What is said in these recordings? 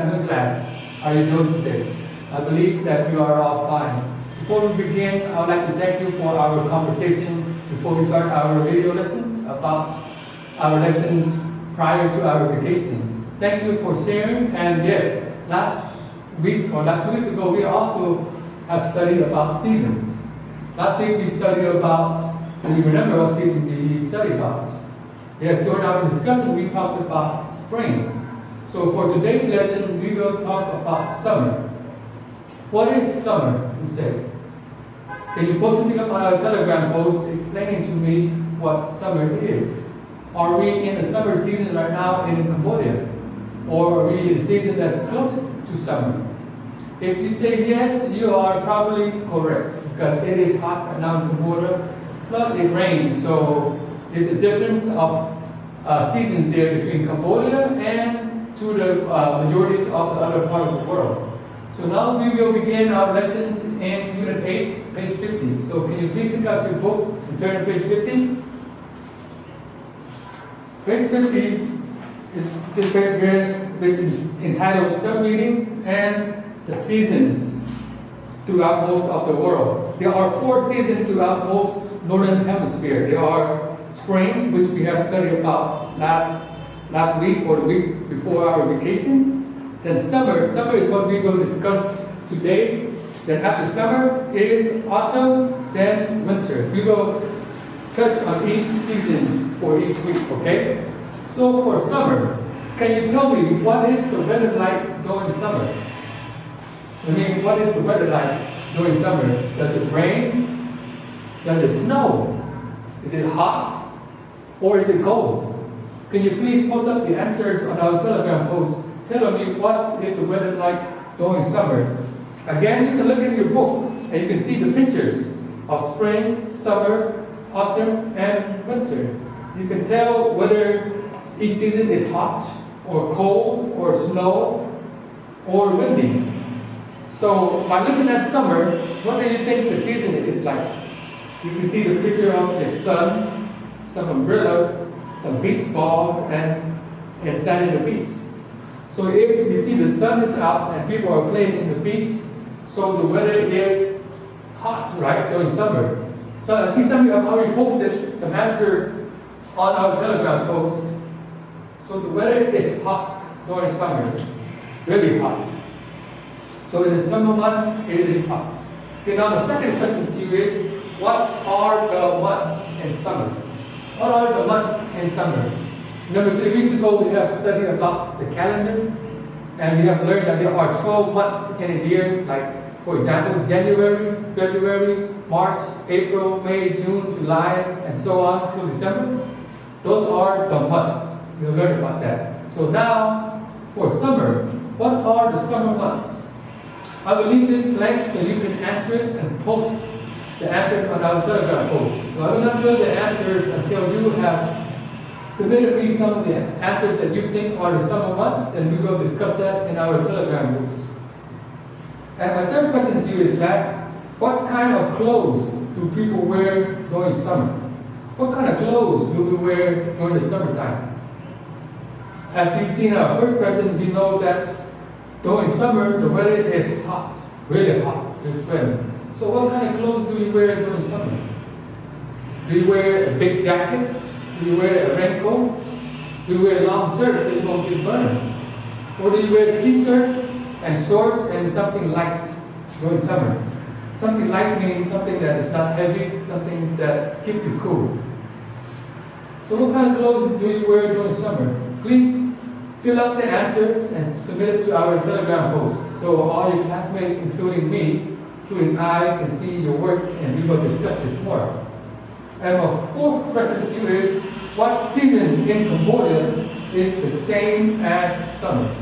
afternoon class are you doing today? I believe that you are all fine. Before we begin, I would like to thank you for our conversation before we start our video lessons about our lessons prior to our vacations. Thank you for sharing. And yes, last week or last 2 weeks ago, we also have studied about seasons. Last week we studied about, do you remember what season we studied about? Yes, during our discussion we talked about spring. So for today's lesson, we will talk about summer. What is summer, you say? Can you post something up on our Telegram post explaining to me what summer is? Are we in the summer season right now in Cambodia? Or are we in a season that's close to summer? If you say yes, you are probably correct, because it is hot right now in Cambodia, plus it rains, so there's a difference of seasons there between Cambodia and to the majorities of the other part of the world. So now we will begin our lessons in Unit 8, page 50. So can you please take out your book and turn to page 50? Page 50 is this page here, which is entitled Sub-Readings and the Seasons throughout most of the world. There are 4 seasons throughout most northern hemisphere. There are spring, which we have studied about last week or the week before our vacations. Then summer. Summer is what we will discuss today. Then after summer is autumn, then winter. We will touch on each season for each week, okay? So for summer, can you tell me what is the weather like during summer? I mean, what is the weather like during summer? Does it rain? Does it snow? Is it hot? Or is it cold? Can you please post up the answers on our Telegram post telling me what is the weather like during summer? Again, you can look in your book and you can see the pictures of spring, summer, autumn, and winter. You can tell whether each season is hot, or cold, or snow, or windy. So by looking at summer, what do you think the season is like? You can see the picture of the sun, some umbrellas, some beach balls, and sand in the beach. So if you see the sun is out and people are playing in the beach, so the weather is hot, right, during summer. So I see some of you have already posted some answers on our Telegram post. So the weather is hot during summer, really hot. So in the summer month, it is hot. Okay, now the second question to you is, what are the months in summer? What are the months in summer? Remember 3 weeks ago we have studied about the calendars, and we have learned that there are 12 months in a year, like for example, January, February, March, April, May, June, July, and so on till December. Those are the months. We'll learn about that. So now, for summer, what are the summer months? I will leave this blank so you can answer it and post the answers on our Telegram post. So I will not tell the answers until you have submitted me some of the answers that you think are the summer months, and we will discuss that in our Telegram groups. And my third question to you is, class, what kind of clothes do people wear during summer? What kind of clothes do we wear during the summertime? As we've seen in our first question, we know that during summer, the weather is hot, really hot, it's winter. So what kind of clothes do you wear during summer? Do you wear a big jacket? Do you wear a raincoat? Do you wear long shirts that you won't get burned? Or do you wear t-shirts and shorts and something light during summer? Something light means something that is not heavy, something that keep you cool. So what kind of clothes do you wear during summer? Please fill out the answers and submit it to our Telegram post, so all your classmates, including me, including I, can see your work, and we will discuss this more. And my fourth question to you is, what season in Cambodia is the same as summer?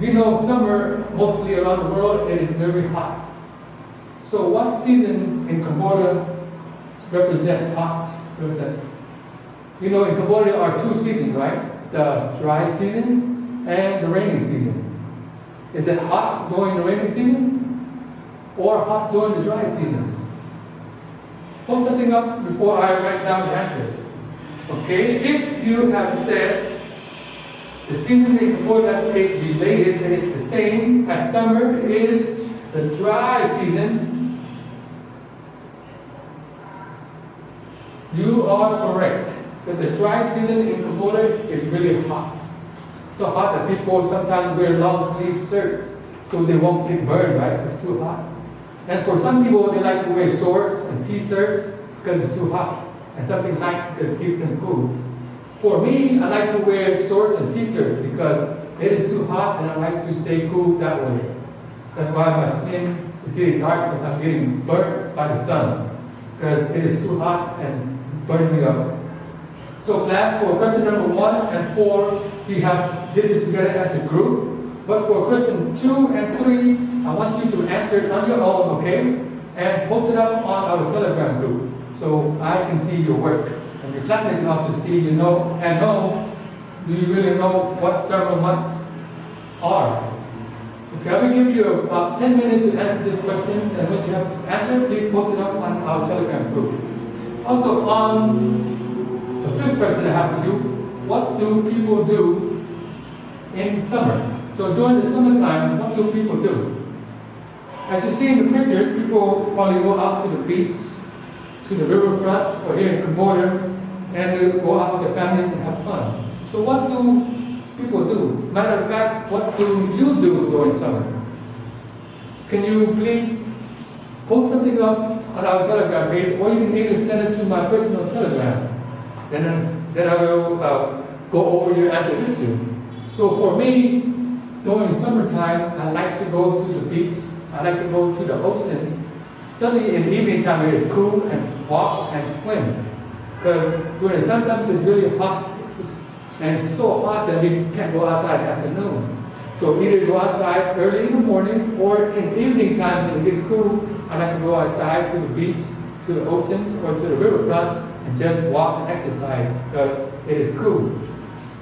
We know summer, mostly around the world, it is very hot. So what season in Cambodia represents hot? You know, in Cambodia there are 2 seasons, right? The dry seasons and the rainy season. Is it hot during the rainy season or hot during the dry season? Post something up before I write down the answers. Okay, if you have said The season in Cambodia that is related, that is the same as summer, is the dry season. You are correct. That the dry season in Cambodia is really hot. So hot that people sometimes wear long sleeve shirts so they won't get burned, right? It's too hot. And for some people, they like to wear shorts and t-shirts because it's too hot. And something light because it keeps them cool. For me, I like to wear shorts and t-shirts because it is too hot and I like to stay cool that way. That's why my skin is getting dark because I'm getting burnt by the sun. Because it is too hot and burning me up. So class, for question number 1 and 4, we have did this together as a group. But for question 2 and 3, I want you to answer it on your own, okay? And post it up on our Telegram group so I can see your work. And your classmates can also see, you know, and know, do you really know what several months are? Okay, I will give you about 10 minutes to answer these questions, and once you have to answer, please post it up on our Telegram group. Also, on the 5th question I have for you, what do people do in summer? So during the summertime, what do people do? As you see in the pictures, people probably go out to the beach, to the riverfront, or here in Cambodia, and they go out with their families and have fun. So what do people do? Matter of fact, what do you do during summer? Can you please post something up on our Telegram page, or you can either send it to my personal Telegram. Then I will go over your answer with you. So for me, during summertime, I like to go to the beach. I like to go to the oceans. Certainly in the evening time, it is cool and walk and swim. Because during the summertime, it's really hot. And it's so hot that we can't go outside in the afternoon. So either go outside early in the morning or in the evening time when it gets cool, I like to go outside to the beach, to the ocean, or to the riverfront and just walk and exercise because it is cool.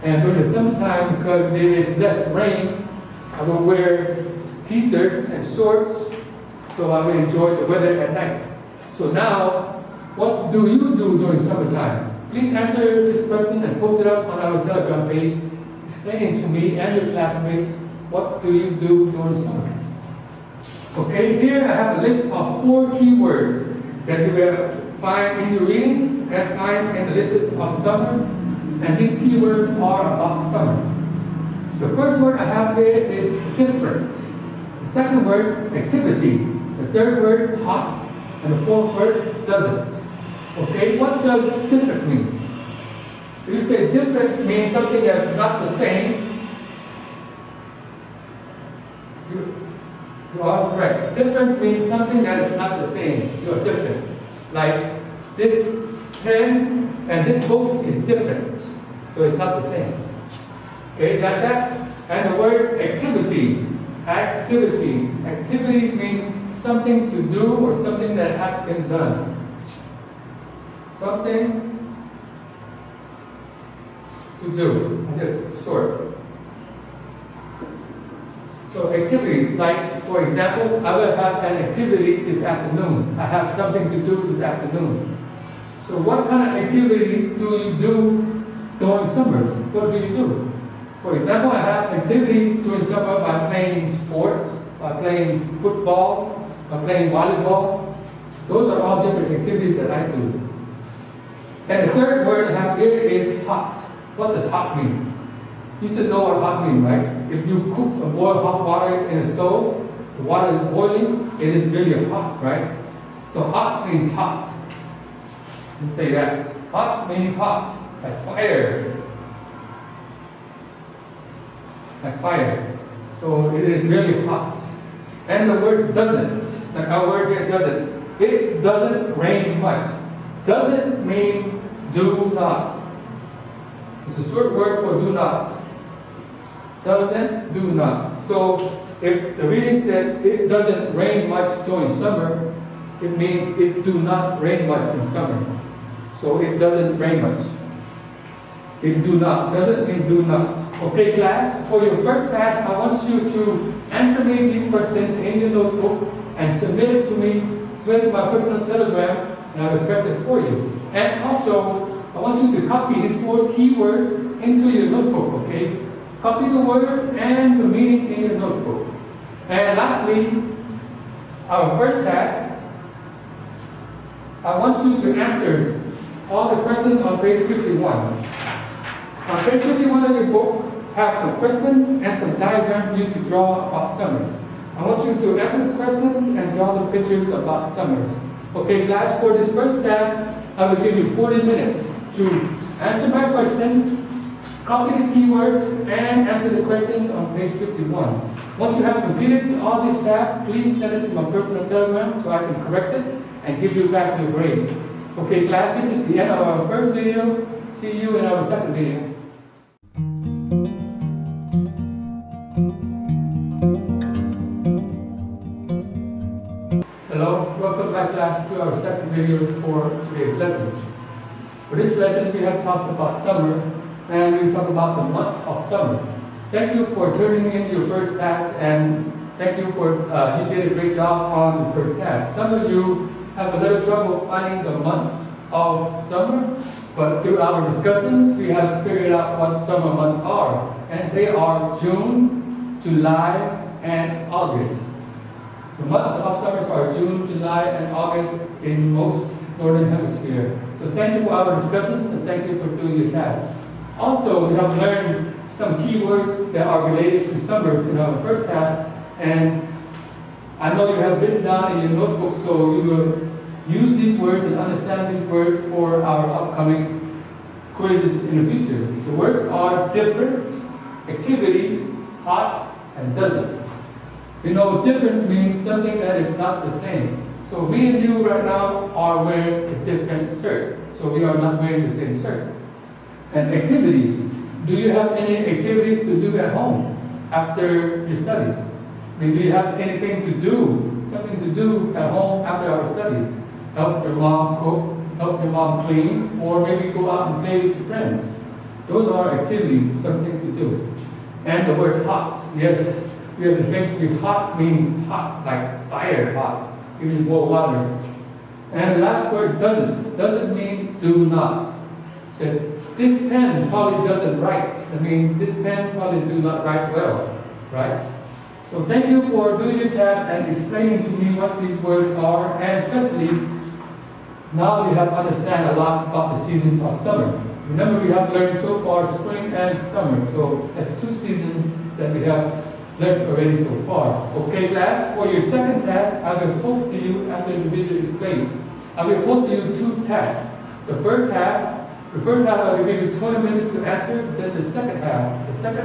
And during the summertime, because there is less rain, I will wear t-shirts and shorts so I will enjoy the weather at night. So now, what do you do during summertime? Please answer this question and post it up on our Telegram page, explaining to me and your classmates what do you do during summer. Okay, here I have a list of 4 keywords that you will find in your readings and find in the list of summer. And these keywords are about summer. The first word I have here is different. The second word, activity. The third word, hot. And the fourth word, doesn't. Okay, what does different mean? If you say different means something that's not the same, you are correct. Different means something that is not the same. You are different. Like this pen and this book is different. So it's not the same. Okay, got that? And the word activities. Activities. Activities mean something to do or something that has been done. Something to do. Just short. So activities, like for example, I will have an activity this afternoon. I have something to do this afternoon. So what kind of activities do you do during summers? What do you do? For example, I have activities during summer by playing sports, by playing football, by playing volleyball. Those are all different activities that I do. And the third word I have here is hot. What does hot mean? You should know what hot means, right? If you cook or boil hot water in a stove, the water is boiling, it is really hot, right? So hot means hot. You can say that. Hot means hot, like fire. Like fire. So it is really hot. And the word doesn't, like our word here doesn't. It doesn't rain much. Doesn't mean do not. It's a short word for do not. Doesn't, do not. So if the reading said it doesn't rain much during summer, it means it do not rain much in summer. So it doesn't rain much. It do not. Doesn't mean do not. Okay, class? For your first task, I want you to answer me these questions in your notebook and submit it to me, submit it to my personal Telegram, and I will correct it for you. And also, I want you to copy these 4 keywords into your notebook, okay? Copy the words and the meaning in your notebook. And lastly, our first task, I want you to answer all the questions on page 51. On page 51 of your book, have some questions and some diagrams for you to draw about summers. I want you to answer the questions and draw the pictures about summers. Okay, class, for this first task, I will give you 40 minutes to answer my questions, copy these keywords, and answer the questions on page 51. Once you have completed all these tasks, please send it to my personal telegram so I can correct it and give you back your grade. Okay, class, this is the end of our first video. See you in our second video. Hello, welcome back, class, to our second video for today's lesson. For this lesson, we have talked about summer, and we talked about the month of summer. Thank you for turning in your first task, and thank you for, you did a great job on the first task. Some of you have a little trouble finding the months of summer, but through our discussions, we have figured out what summer months are, and they are June, July, and August. The months of summer are June, July, and August in most northern hemisphere. So thank you for our discussions, and thank you for doing your task. Also, we have learned some keywords that are related to summers in our first task, and I know you have written down in your notebook, so you will use these words and understand these words for our upcoming quizzes in the future. The words are different, activities, hot, and doesn't. You know, difference means something that is not the same. So me and you right now are wearing a different shirt. So we are not wearing the same shirt. And activities. Do you have any activities to do at home after your studies? I mean, do you have anything to do, something to do at home after our studies? Help your mom cook, help your mom clean, or maybe go out and play with your friends. Those are activities, something to do. And the word hot, yes. We have the thing to be hot means hot, like fire hot. You can boil water. And the last word doesn't mean do not. So this pen probably doesn't write. I mean, this pen probably do not write well, right? So thank you for doing your task and explaining to me what these words are, and especially now we have understand a lot about the seasons of summer. Remember, we have learned so far spring and summer. So that's two seasons that we have learned already so far. Okay, class, for your second task, I will post to you after the video is played. I will post to you two tasks. The first half I will give you 20 minutes to answer, then the second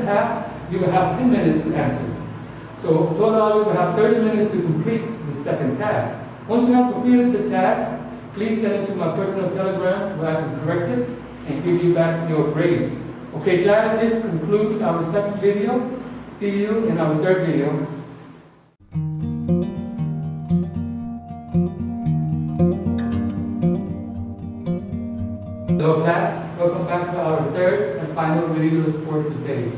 half, you will have 10 minutes to answer. So total, you will have 30 minutes to complete the second task. Once you have completed the task, please send it to my personal telegram where I can correct it and give you back your grades. Okay, class, this concludes our second video. See you in our third video. Hello class, welcome back to our third and final video for today.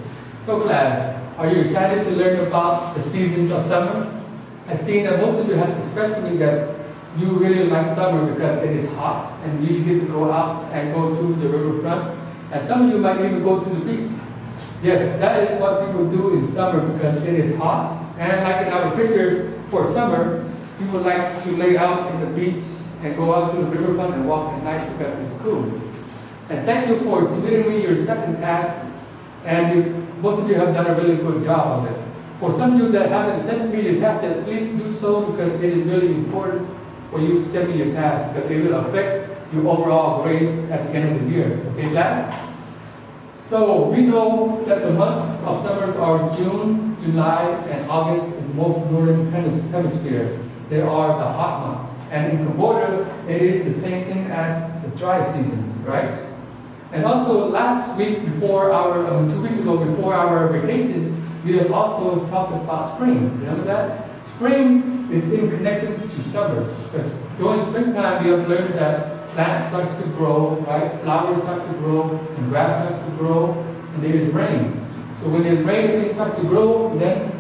So class, are you excited to learn about the seasons of summer? I've seen that most of you have expressed to me that you really like summer because it is hot and you get to go out and go to the riverfront. And some of you might even go to the beach. Yes, that is what people do in summer because it is hot. And like in our picture for summer, people like to lay out in the beach and go out to the riverfront and walk at night because it's cool. And thank you for submitting me your second task. And most of you have done a really good job of it. For some of you that haven't sent me your task yet, please do so because it is really important for you to send me your task because it will affect your overall grade at the end of the year. Okay, class? So we know that the months of summers are June, July, and August in most northern hemisphere. They are the hot months. And in Cambodia, it is the same thing as the dry season, right? And also last week before our, 2 weeks ago before our vacation, we have also talked about spring. Remember that? Spring is in connection to summer. Because during springtime, we have learned that plants start to grow, right? Flowers start to grow, and grass starts to grow, and there is rain. So when there's rain, things start to grow, then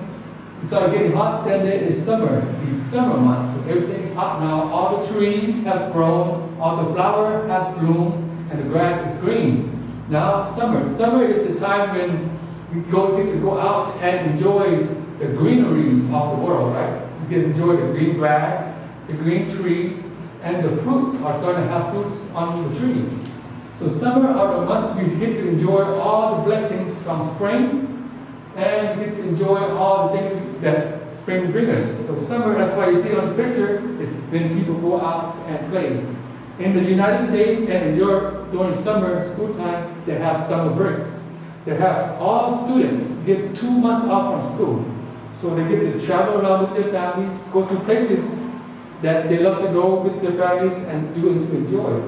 it starts getting hot, then there is summer, these summer months. So everything's hot now. All the trees have grown, all the flowers have bloomed, and the grass is green. Now summer. Summer is the time when get to go out and enjoy the greeneries of the world, right? You get to enjoy the green grass, the green trees, and the fruits are starting to have fruits on the trees. So summer are the months we get to enjoy all the blessings from spring, and we get to enjoy all the things that spring brings us. So summer, that's why you see on the picture, is when people go out and play. In the United States and in Europe, during summer school time, they have summer breaks. They have all students get 2 months off from school. So they get to travel around with their families, go to places that they love to go with their families and do and to enjoy.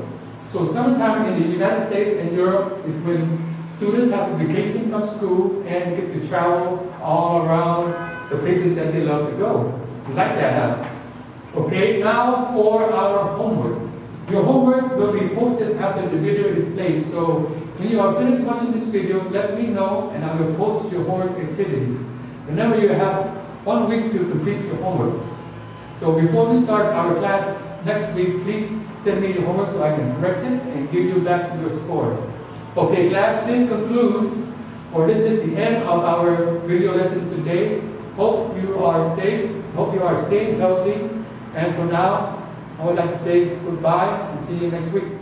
So summertime in the United States and Europe is when students have a vacation from school and get to travel all around the places that they love to go. You like that, huh? Okay, now for our homework. Your homework will be posted after the video is played. So when you are finished watching this video, let me know and I will post your homework activities. Remember, you have 1 week to complete your homework. So before we start our class next week, please send me your homework so I can correct it and give you back your scores. Okay, class, this concludes, or this is the end of our video lesson today. Hope you are safe, hope you are staying healthy, and for now, I would like to say goodbye and see you next week.